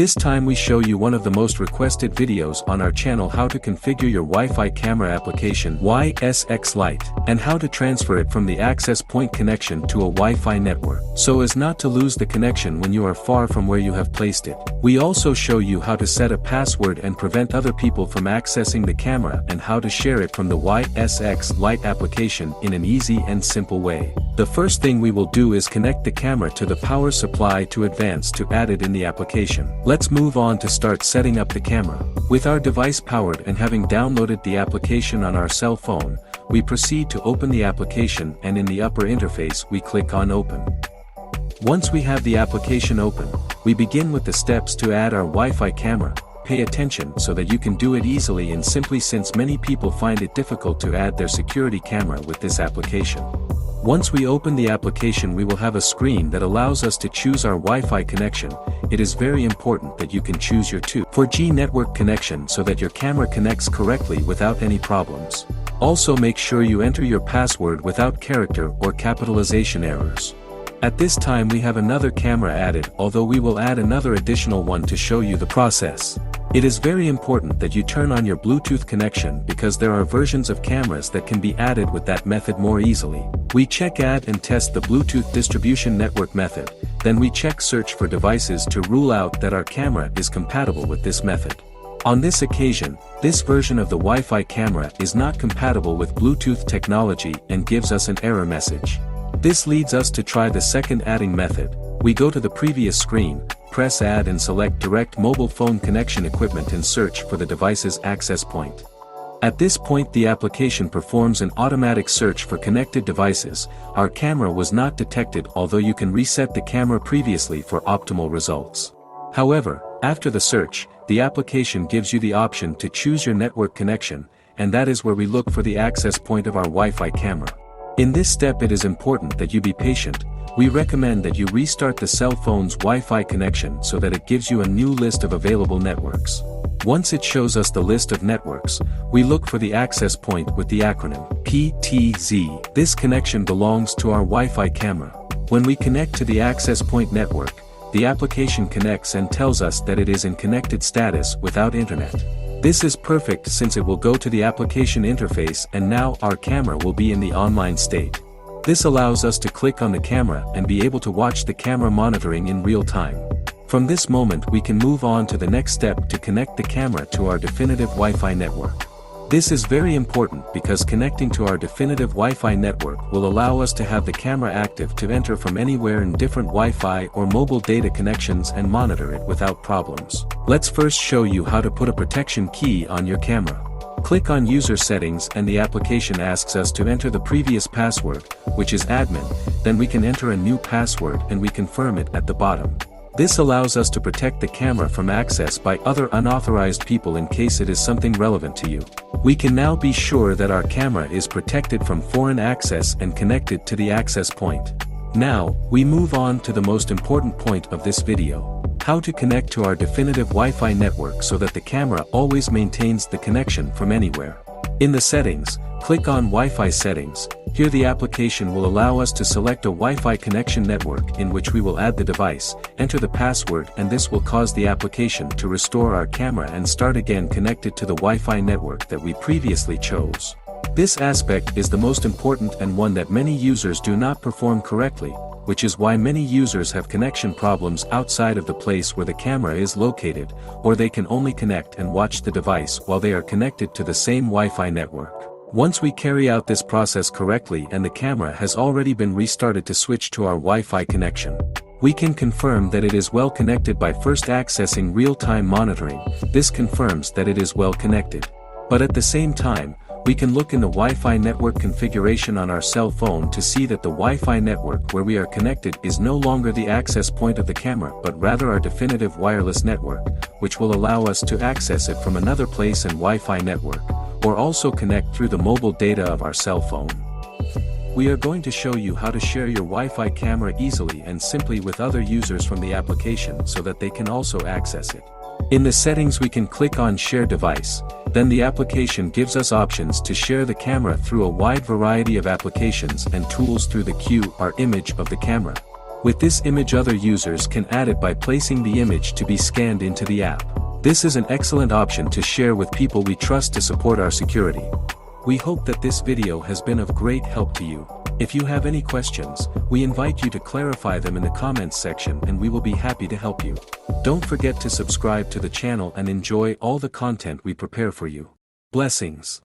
This time we show you one of the most requested videos on our channel, how to configure your Wi-Fi camera application YSX Lite, and how to transfer it from the access point connection to a Wi-Fi network, so as not to lose the connection when you are far from where you have placed it. We also show you how to set a password and prevent other people from accessing the camera, and how to share it from the YSX Lite application in an easy and simple way. The first thing we will do is connect the camera to the power supply to advance to add it in the application. Let's move on to start setting up the camera. With our device powered and having downloaded the application on our cell phone, we proceed to open the application, and in the upper interface we click on Open. Once we have the application open, we begin with the steps to add our Wi-Fi camera. Pay attention so that you can do it easily and simply, since many people find it difficult to add their security camera with this application. Once we open the application, we will have a screen that allows us to choose our Wi-Fi connection. It is very important that you can choose your 2.4G network connection so that your camera connects correctly without any problems. Also make sure you enter your password without character or capitalization errors. At this time we have another camera added, although we will add another additional one to show you the process. It is very important that you turn on your Bluetooth connection, because there are versions of cameras that can be added with that method more easily. We check add and test the Bluetooth distribution network method, then we check search for devices to rule out that our camera is compatible with this method. On this occasion, this version of the Wi-Fi camera is not compatible with Bluetooth technology and gives us an error message. This leads us to try the second adding method. We go to the previous screen, press add and select direct mobile phone connection equipment and search for the device's access point. At this point the application performs an automatic search for connected devices. Our camera was not detected, although you can reset the camera previously for optimal results. However, after the search, the application gives you the option to choose your network connection, and that is where we look for the access point of our Wi-Fi camera. In this step it is important that you be patient. We recommend that you restart the cell phone's Wi-Fi connection so that it gives you a new list of available networks. Once it shows us the list of networks, we look for the access point with the acronym PTZ. This connection belongs to our Wi-Fi camera. When we connect to the access point network, the application connects and tells us that it is in connected status without internet. This is perfect, since it will go to the application interface and now our camera will be in the online state. This allows us to click on the camera and be able to watch the camera monitoring in real time. From this moment we can move on to the next step to connect the camera to our definitive Wi-Fi network. This is very important because connecting to our definitive Wi-Fi network will allow us to have the camera active to enter from anywhere in different Wi-Fi or mobile data connections and monitor it without problems. Let's first show you how to put a protection key on your camera. Click on User Settings and the application asks us to enter the previous password, which is admin, then we can enter a new password and we confirm it at the bottom. This allows us to protect the camera from access by other unauthorized people in case it is something relevant to you. We can now be sure that our camera is protected from foreign access and connected to the access point. Now, we move on to the most important point of this video. How to connect to our definitive Wi-Fi network so that the camera always maintains the connection from anywhere. In the settings, click on Wi-Fi settings. Here the application will allow us to select a Wi-Fi connection network in which we will add the device, enter the password, and this will cause the application to restore our camera and start again connected to the Wi-Fi network that we previously chose. This aspect is the most important and one that many users do not perform correctly, which is why many users have connection problems outside of the place where the camera is located, or they can only connect and watch the device while they are connected to the same Wi-Fi network. Once we carry out this process correctly and the camera has already been restarted to switch to our Wi-Fi connection, we can confirm that it is well connected by first accessing real-time monitoring. This confirms that it is well connected. But at the same time, we can look in the Wi-Fi network configuration on our cell phone to see that the Wi-Fi network where we are connected is no longer the access point of the camera but rather our definitive wireless network, which will allow us to access it from another place and Wi-Fi network, or also connect through the mobile data of our cell phone. We are going to show you how to share your Wi-Fi camera easily and simply with other users from the application so that they can also access it. In the settings we can click on Share Device, then the application gives us options to share the camera through a wide variety of applications and tools through the QR image of the camera. With this image, other users can add it by placing the image to be scanned into the app. This is an excellent option to share with people we trust to support our security. We hope that this video has been of great help to you. If you have any questions, we invite you to clarify them in the comments section and we will be happy to help you. Don't forget to subscribe to the channel and enjoy all the content we prepare for you. Blessings.